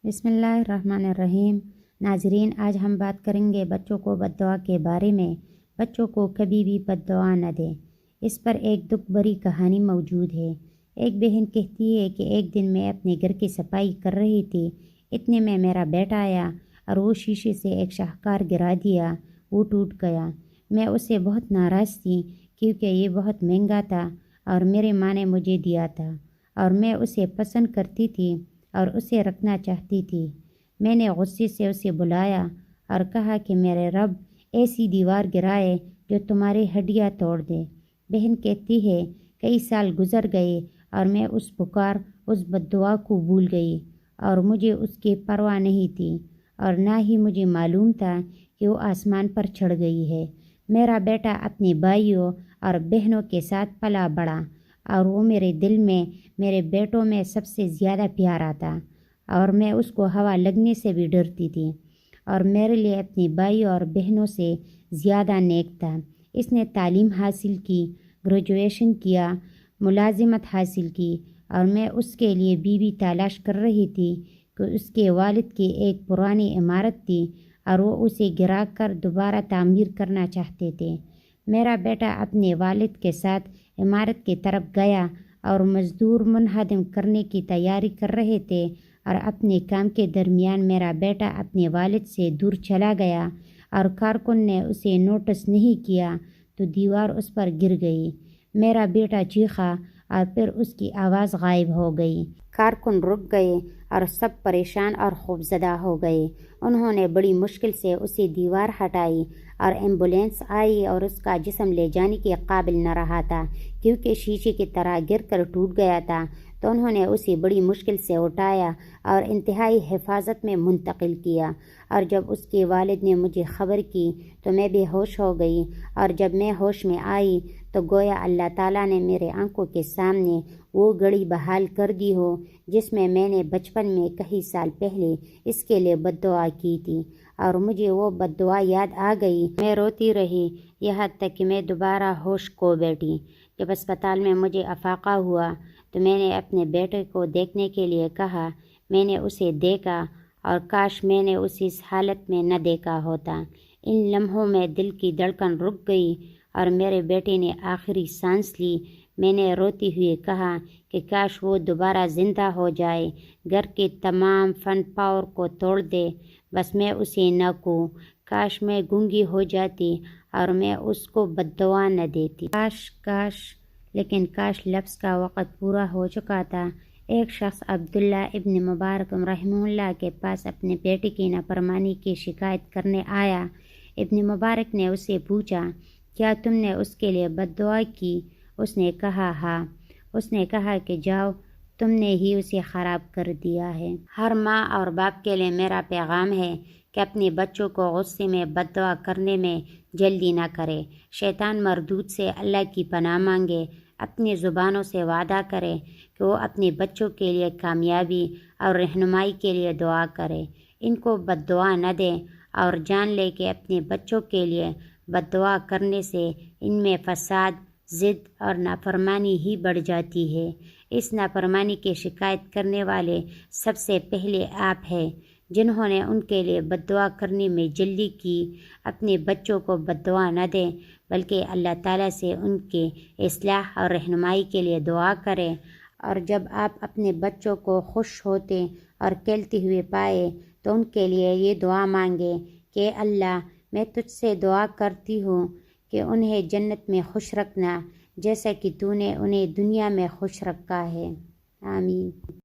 بسم اللہ الرحمن الرحیم۔ ناظرین، آج ہم بات کریں گے بچوں کو بد دعا کے بارے میں۔ بچوں کو کبھی بھی بد دعا نہ دیں۔ اس پر ایک دکھ بھری کہانی موجود ہے۔ ایک بہن کہتی ہے کہ ایک دن میں اپنے گھر کی صفائی کر رہی تھی، اتنے میں میرا بیٹا آیا اور وہ شیشے سے ایک شاہکار گرا دیا، وہ ٹوٹ گیا۔ میں اس سے بہت ناراض تھی کیونکہ یہ بہت مہنگا تھا اور میرے ماں نے مجھے دیا تھا اور میں اسے پسند کرتی تھی اور اسے رکھنا چاہتی تھی۔ میں نے غصے سے اسے بلایا اور کہا کہ میرے رب ایسی دیوار گرائے جو تمہاری ہڈیاں توڑ دے۔ بہن کہتی ہے کئی سال گزر گئے اور میں اس بد دعا کو بھول گئی اور مجھے اس کی پرواہ نہیں تھی اور نہ ہی مجھے معلوم تھا کہ وہ آسمان پر چڑھ گئی ہے۔ میرا بیٹا اپنے بھائیوں اور بہنوں کے ساتھ پلا بڑھا اور وہ میرے دل میں میرے بیٹوں میں سب سے زیادہ پیارا تھا اور میں اس کو ہوا لگنے سے بھی ڈرتی تھی اور میرے لیے اپنی بھائیوں اور بہنوں سے زیادہ نیک تھا۔ اس نے تعلیم حاصل کی، گریجویشن کیا، ملازمت حاصل کی اور میں اس کے لیے بیوی تلاش کر رہی تھی کہ اس کے والد کی ایک پرانی عمارت تھی اور وہ اسے گرا کر دوبارہ تعمیر کرنا چاہتے تھے۔ میرا بیٹا اپنے والد کے ساتھ عمارت کی طرف گیا اور مزدور منہدم کرنے کی تیاری کر رہے تھے اور اپنے کام کے درمیان میرا بیٹا اپنے والد سے دور چلا گیا اور کارکن نے اسے نوٹس نہیں کیا تو دیوار اس پر گر گئی۔ میرا بیٹا چیخا اور پھر اس کی آواز غائب ہو گئی۔ کارکن رک گئے اور سب پریشان اور خوفزدہ ہو گئے۔ انہوں نے بڑی مشکل سے اسے دیوار ہٹائی اور ایمبولینس آئی اور اس کا جسم لے جانے کے قابل نہ رہا تھا کیونکہ شیشے کی طرح گر کر ٹوٹ گیا تھا، تو انہوں نے اسے بڑی مشکل سے اٹھایا اور انتہائی حفاظت میں منتقل کیا۔ اور جب اس کے والد نے مجھے خبر کی تو میں بے ہوش ہو گئی اور جب میں ہوش میں آئی تو گویا اللہ تعالیٰ نے میرے آنکھوں کے سامنے وہ گھڑی بحال کر دی ہو جس میں نے بچپن میں کئی سال پہلے اس کے لیے بد دعا کی تھی اور مجھے وہ بد دعا یاد آ گئی۔ میں روتی رہی یہاں تک کہ میں دوبارہ ہوش کھو بیٹھی۔ جب اسپتال میں مجھے افاقہ ہوا تو میں نے اپنے بیٹے کو دیکھنے کے لیے کہا۔ میں نے اسے دیکھا اور کاش میں نے اسے اس حالت میں نہ دیکھا ہوتا۔ ان لمحوں میں دل کی دھڑکن رک گئی اور میرے بیٹے نے آخری سانس لی۔ میں نے روتے ہوئے کہا کہ کاش وہ دوبارہ زندہ ہو جائے، گھر کے تمام فن پاور کو توڑ دے، بس میں اسے نہ کہوں۔ کاش میں گونگی ہو جاتی اور میں اس کو بد دعا نہ دیتی۔ کاش لیکن کاش لفظ کا وقت پورا ہو چکا تھا۔ ایک شخص عبداللہ ابن مبارک رحمہ اللہ کے پاس اپنے بیٹے کی نافرمانی کی شکایت کرنے آیا۔ ابن مبارک نے اس سے پوچھا، کیا تم نے اس کے لیے بد دعا کی؟ اس نے کہا ہاں۔ اس نے کہا کہ جاؤ، تم نے ہی اسے خراب کر دیا ہے۔ ہر ماں اور باپ کے لیے میرا پیغام ہے کہ اپنے بچوں کو غصے میں بد دعا کرنے میں جلدی نہ کرے۔ شیطان مردود سے اللہ کی پناہ مانگے، اپنی زبانوں سے وعدہ کرے کہ وہ اپنے بچوں کے لیے کامیابی اور رہنمائی کے لیے دعا کرے۔ ان کو بد دعا نہ دیں اور جان لے کہ اپنے بچوں کے لیے بد دعا کرنے سے ان میں فساد، ضد اور نافرمانی ہی بڑھ جاتی ہے۔ اس نافرمانی کی شکایت کرنے والے سب سے پہلے آپ ہیں جنہوں نے ان کے لیے بد دعا کرنے میں جلدی کی۔ اپنے بچوں کو بد دعا نہ دیں بلکہ اللہ تعالیٰ سے ان کے اصلاح اور رہنمائی کے لیے دعا کریں، اور جب آپ اپنے بچوں کو خوش ہوتے اور کھیلتے ہوئے پائے تو ان کے لیے یہ دعا مانگیں کہ اللہ، میں تجھ سے دعا کرتی ہوں کہ انہیں جنت میں خوش رکھنا جیسا کہ تو نے انہیں دنیا میں خوش رکھا ہے۔ آمین۔